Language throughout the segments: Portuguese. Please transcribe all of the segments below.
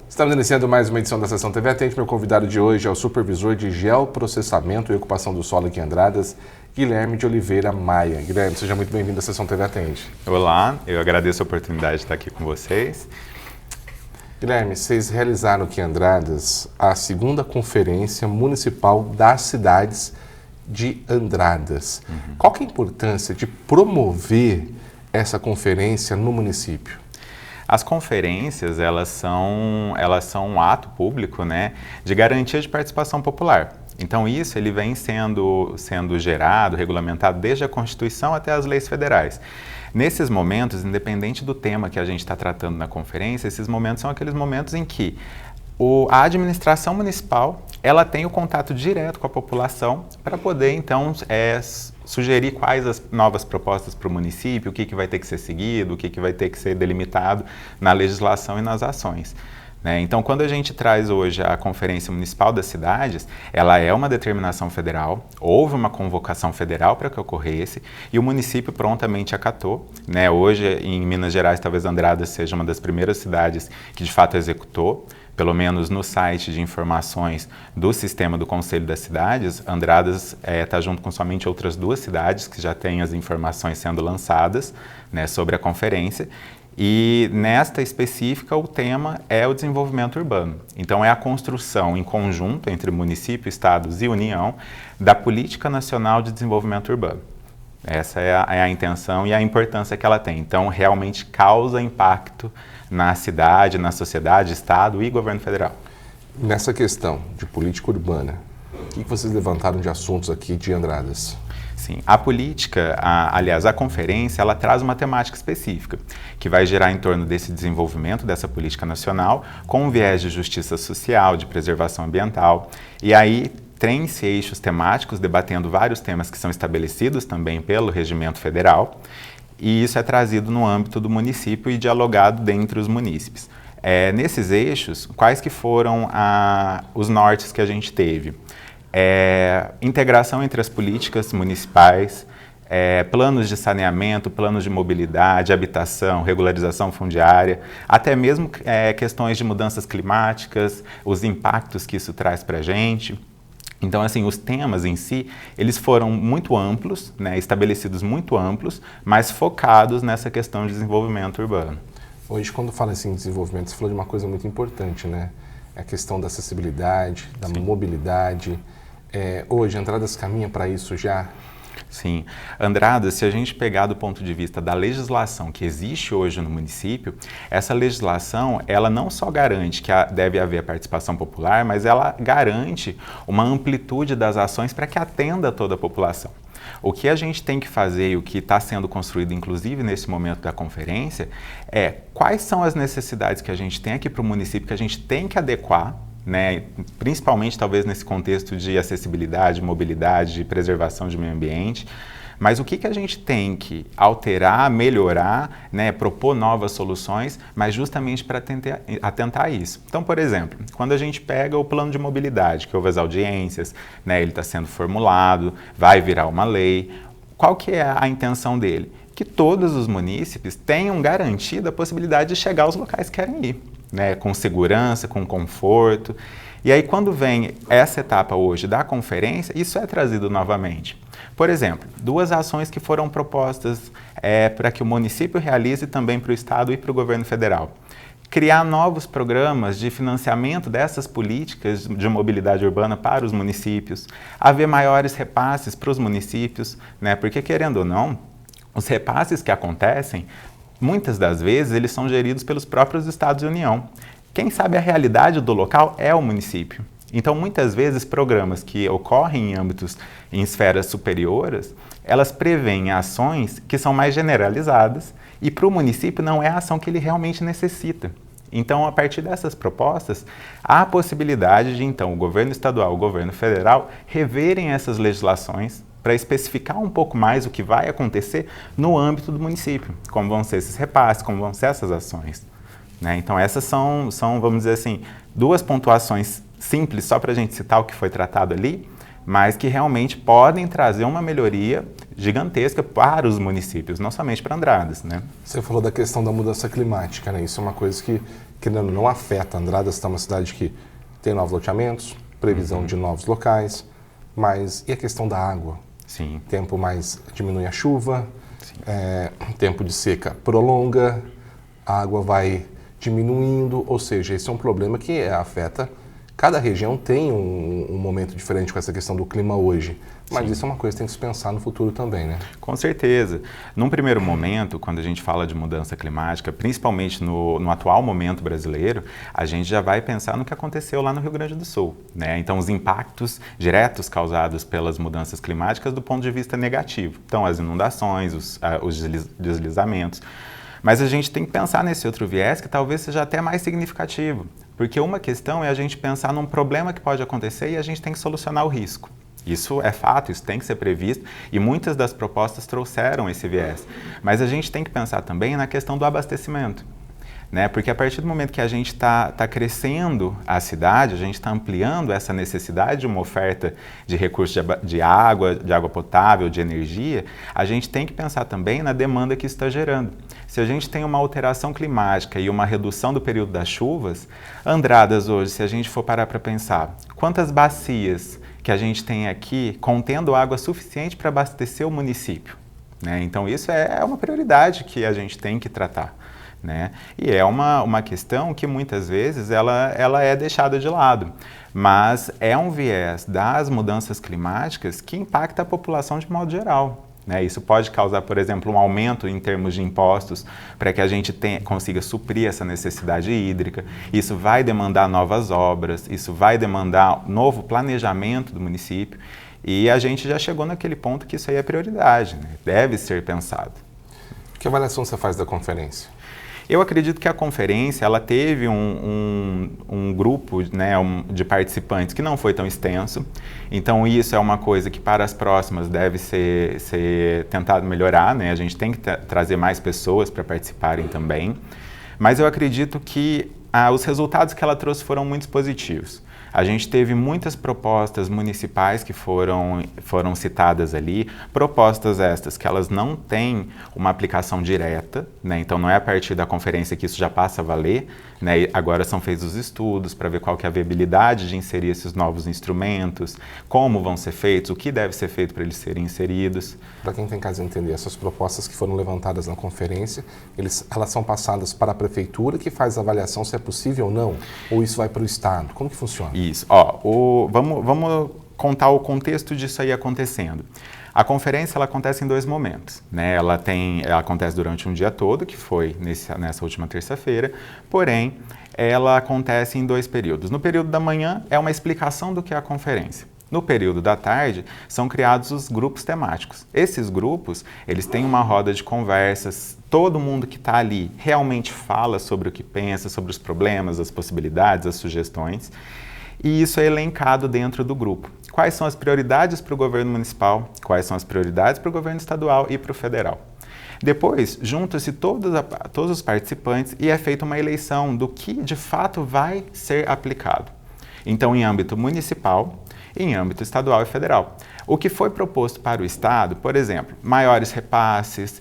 Estamos iniciando mais uma edição da Sessão TV Atende. Meu convidado de hoje é o supervisor de geoprocessamento e ocupação do solo aqui em Andradas, Guilherme de Oliveira Maia. Guilherme, seja muito bem-vindo à Sessão TV Atende. Olá, eu agradeço a oportunidade de estar aqui com vocês. Guilherme, vocês realizaram aqui em Andradas a segunda Conferência Municipal das Cidades de Andradas. Qual que é a importância de promover essa conferência no município? As conferências, elas são um ato público, né, de garantia de participação popular. Então isso ele vem sendo gerado, regulamentado desde a Constituição até as leis federais. Nesses momentos, independente do tema que a gente está tratando na conferência, esses momentos são aqueles momentos em que a administração municipal ela tem o contato direto com a população para poder, então, sugerir quais as novas propostas para o município, o que vai ter que ser seguido, o que vai ter que ser delimitado na legislação e nas ações. Então, quando a gente traz hoje a Conferência Municipal das Cidades, ela é uma determinação federal, houve uma convocação federal para que ocorresse e o município prontamente acatou. Hoje, em Minas Gerais, talvez Andradas seja uma das primeiras cidades que de fato executou. Pelo menos no site de informações do sistema do Conselho das Cidades, Andradas está junto com somente outras duas cidades que já têm as informações sendo lançadas sobre a conferência. E nesta específica, o tema é o desenvolvimento urbano. Então, é a construção em conjunto entre município, estados e União da Política Nacional de Desenvolvimento Urbano. Essa é a intenção e a importância que ela tem. Então, realmente causa impacto na cidade, na sociedade, estado e governo federal. Nessa questão de política urbana, o que vocês levantaram de assuntos aqui de Andradas? Sim, a política, aliás, a conferência, ela traz uma temática específica, que vai gerar em torno desse desenvolvimento dessa política nacional, com um viés de justiça social, de preservação ambiental, e aí tem-se eixos temáticos debatendo vários temas que são estabelecidos também pelo regimento federal, e isso é trazido no âmbito do município e dialogado dentre os munícipes. Nesses eixos, quais que foram os nortes que a gente teve? Integração entre as políticas municipais, planos de saneamento, planos de mobilidade, habitação, regularização fundiária, até mesmo questões de mudanças climáticas, os impactos que isso traz para a gente. Então, assim, os temas em si, eles foram muito amplos, estabelecidos muito amplos, mas focados nessa questão de desenvolvimento urbano. Hoje, quando fala assim em desenvolvimento, você falou de uma coisa muito importante, né? É a questão da acessibilidade, da mobilidade. Hoje, Andradas caminha para isso já? Sim. Andradas, se a gente pegar do ponto de vista da legislação que existe hoje no município, essa legislação, ela não só garante que deve haver participação popular, mas ela garante uma amplitude das ações para que atenda toda a população. O que a gente tem que fazer e o que está sendo construído, inclusive nesse momento da conferência, é quais são as necessidades que a gente tem aqui para o município que a gente tem que adequar, principalmente talvez nesse contexto de acessibilidade, mobilidade, de preservação de meio ambiente, mas o que a gente tem que alterar, melhorar, propor novas soluções, mas justamente para atentar a isso. Então, por exemplo, quando a gente pega o plano de mobilidade, que houve as audiências, ele está sendo formulado, vai virar uma lei, qual que é a intenção dele? Que todos os munícipes tenham garantida a possibilidade de chegar aos locais que querem ir. Com segurança, com conforto. E aí, quando vem essa etapa hoje da conferência, isso é trazido novamente. Por exemplo, duas ações que foram propostas para que o município realize também para o Estado e para o governo federal. Criar novos programas de financiamento dessas políticas de mobilidade urbana para os municípios, haver maiores repasses para os municípios, porque, querendo ou não, os repasses que acontecem, muitas das vezes, eles são geridos pelos próprios Estados e União. Quem sabe a realidade do local é o município. Então, muitas vezes, programas que ocorrem em esferas superiores, elas prevêem ações que são mais generalizadas e para o município não é a ação que ele realmente necessita. Então, a partir dessas propostas, há a possibilidade de, então, o governo estadual, o governo federal, reverem essas legislações para especificar um pouco mais o que vai acontecer no âmbito do município, como vão ser esses repasses, como vão ser essas ações. Então essas são, vamos dizer assim, duas pontuações simples, só para a gente citar o que foi tratado ali, mas que realmente podem trazer uma melhoria gigantesca para os municípios, não somente para Andradas, né? Você falou da questão da mudança climática, né? Isso é uma coisa que não afeta. Andradas está uma cidade que tem novos loteamentos, previsão de novos locais, mas e a questão da água? Sim. Tempo mais diminui a chuva, tempo de seca prolonga, a água vai diminuindo, ou seja, esse é um problema que afeta. Cada região tem um momento diferente com essa questão do clima hoje, mas isso é uma coisa que tem que se pensar no futuro também, né? Com certeza. Num primeiro momento, quando a gente fala de mudança climática, principalmente no atual momento brasileiro, a gente já vai pensar no que aconteceu lá no Rio Grande do Sul, né? Então, os impactos diretos causados pelas mudanças climáticas do ponto de vista negativo. Então, as inundações, os deslizamentos. Mas a gente tem que pensar nesse outro viés que talvez seja até mais significativo, porque uma questão é a gente pensar num problema que pode acontecer e a gente tem que solucionar o risco. Isso é fato, isso tem que ser previsto e muitas das propostas trouxeram esse viés. Mas a gente tem que pensar também na questão do abastecimento, né? Porque a partir do momento que a gente está crescendo a cidade, a gente está ampliando essa necessidade de uma oferta de recursos de água potável, de energia, a gente tem que pensar também na demanda que isso está gerando. Se a gente tem uma alteração climática e uma redução do período das chuvas, Andradas hoje, se a gente for parar para pensar, quantas bacias que a gente tem aqui contendo água suficiente para abastecer o município, né? Então isso é uma prioridade que a gente tem que tratar, né? E é uma questão que muitas vezes ela é deixada de lado, mas é um viés das mudanças climáticas que impacta a população de modo geral. Isso pode causar, por exemplo, um aumento em termos de impostos para que a gente consiga suprir essa necessidade hídrica. Isso vai demandar novas obras, isso vai demandar novo planejamento do município e a gente já chegou naquele ponto que isso aí é prioridade, né? Deve ser pensado. Que avaliação você faz da conferência? Eu acredito que a conferência ela teve um grupo, né, de participantes que não foi tão extenso, então isso é uma coisa que para as próximas deve ser tentado melhorar, né? A gente tem que trazer mais pessoas para participarem também, mas eu acredito que os resultados que ela trouxe foram muito positivos. A gente teve muitas propostas municipais que foram citadas ali, propostas estas que elas não têm uma aplicação direta, né? Então não é a partir da conferência que isso já passa a valer, né? E agora são feitos os estudos para ver qual que é a viabilidade de inserir esses novos instrumentos, como vão ser feitos, o que deve ser feito para eles serem inseridos. Para quem tem caso entender, essas propostas que foram levantadas na conferência, elas são passadas para a prefeitura que faz a avaliação se é possível ou não? Ou isso vai para o Estado? Como que funciona? Isso. Vamos contar o contexto disso aí acontecendo. A conferência ela acontece em 2 momentos, né? Ela acontece durante um dia todo, que foi nessa última terça-feira, porém, ela acontece em 2 períodos. No período da manhã é uma explicação do que é a conferência. No período da tarde, são criados os grupos temáticos. Esses grupos, eles têm uma roda de conversas, todo mundo que está ali realmente fala sobre o que pensa, sobre os problemas, as possibilidades, as sugestões, e isso é elencado dentro do grupo. Quais são as prioridades para o governo municipal, quais são as prioridades para o governo estadual e para o federal. Depois, juntam-se todos os participantes e é feita uma eleição do que de fato vai ser aplicado. Então, em âmbito municipal, em âmbito estadual e federal. O que foi proposto para o Estado, por exemplo, maiores repasses,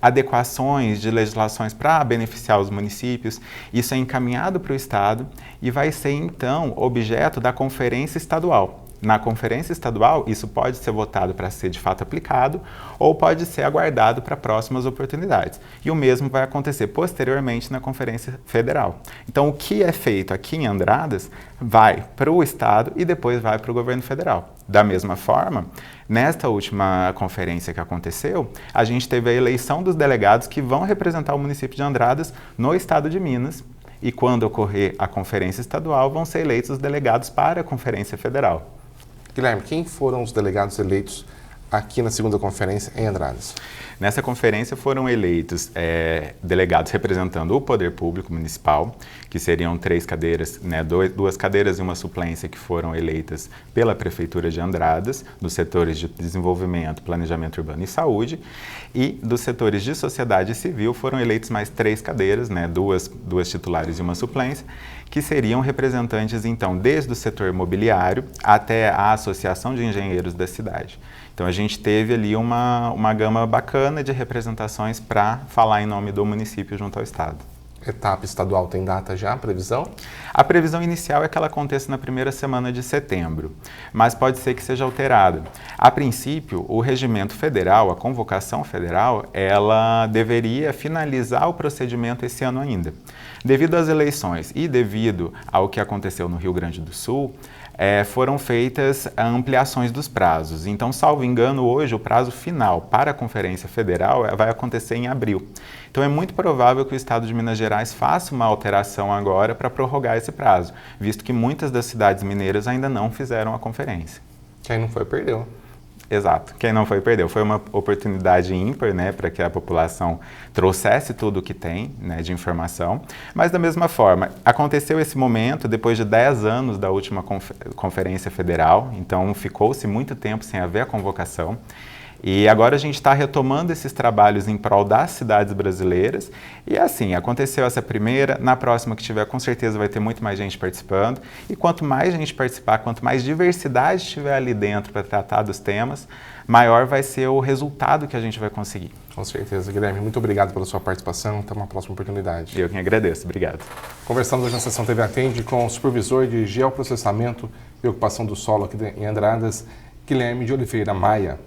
adequações de legislações para beneficiar os municípios, isso é encaminhado para o Estado e vai ser, então, objeto da Conferência Estadual. Na Conferência Estadual, isso pode ser votado para ser de fato aplicado ou pode ser aguardado para próximas oportunidades. E o mesmo vai acontecer posteriormente na Conferência Federal. Então, o que é feito aqui em Andradas vai para o Estado e depois vai para o governo federal. Da mesma forma, nesta última conferência que aconteceu, a gente teve a eleição dos delegados que vão representar o município de Andradas no estado de Minas. E quando ocorrer a Conferência Estadual, vão ser eleitos os delegados para a Conferência Federal. Guilherme, quem foram os delegados eleitos aqui na segunda conferência em Andradas? Nessa conferência foram eleitos delegados representando o poder público municipal, que seriam 3 cadeiras, né, 2 cadeiras e uma suplência que foram eleitas pela Prefeitura de Andradas, dos setores de desenvolvimento, planejamento urbano e saúde, e dos setores de sociedade civil foram eleitos mais 3 cadeiras, né, duas titulares e uma suplência, que seriam representantes, então, desde o setor imobiliário até a Associação de Engenheiros da cidade. Então a gente teve ali uma gama bacana de representações para falar em nome do município junto ao Estado. Etapa estadual tem data já, previsão? A previsão inicial é que ela aconteça na primeira semana de setembro, mas pode ser que seja alterada. A princípio, o regimento federal, a convocação federal, ela deveria finalizar o procedimento esse ano ainda. Devido às eleições e devido ao que aconteceu no Rio Grande do Sul, foram feitas ampliações dos prazos. Então, salvo engano, hoje o prazo final para a Conferência Federal vai acontecer em abril. Então, é muito provável que o Estado de Minas Gerais faça uma alteração agora para prorrogar esse prazo, visto que muitas das cidades mineiras ainda não fizeram a conferência. Quem não foi, perdeu. Exato. Quem não foi, perdeu. Foi uma oportunidade ímpar, né, para que a população trouxesse tudo o que tem, né, de informação. Mas, da mesma forma, aconteceu esse momento depois de 10 anos da última Conferência Federal, então ficou-se muito tempo sem haver a convocação. E agora a gente está retomando esses trabalhos em prol das cidades brasileiras. E assim, aconteceu essa primeira, na próxima que tiver, com certeza vai ter muito mais gente participando. E quanto mais gente participar, quanto mais diversidade tiver ali dentro para tratar dos temas, maior vai ser o resultado que a gente vai conseguir. Com certeza, Guilherme. Muito obrigado pela sua participação. Até uma próxima oportunidade. Eu que agradeço. Obrigado. Conversamos hoje na Sessão TV Atende com o supervisor de geoprocessamento e ocupação do solo aqui em Andradas, Guilherme de Oliveira Maia.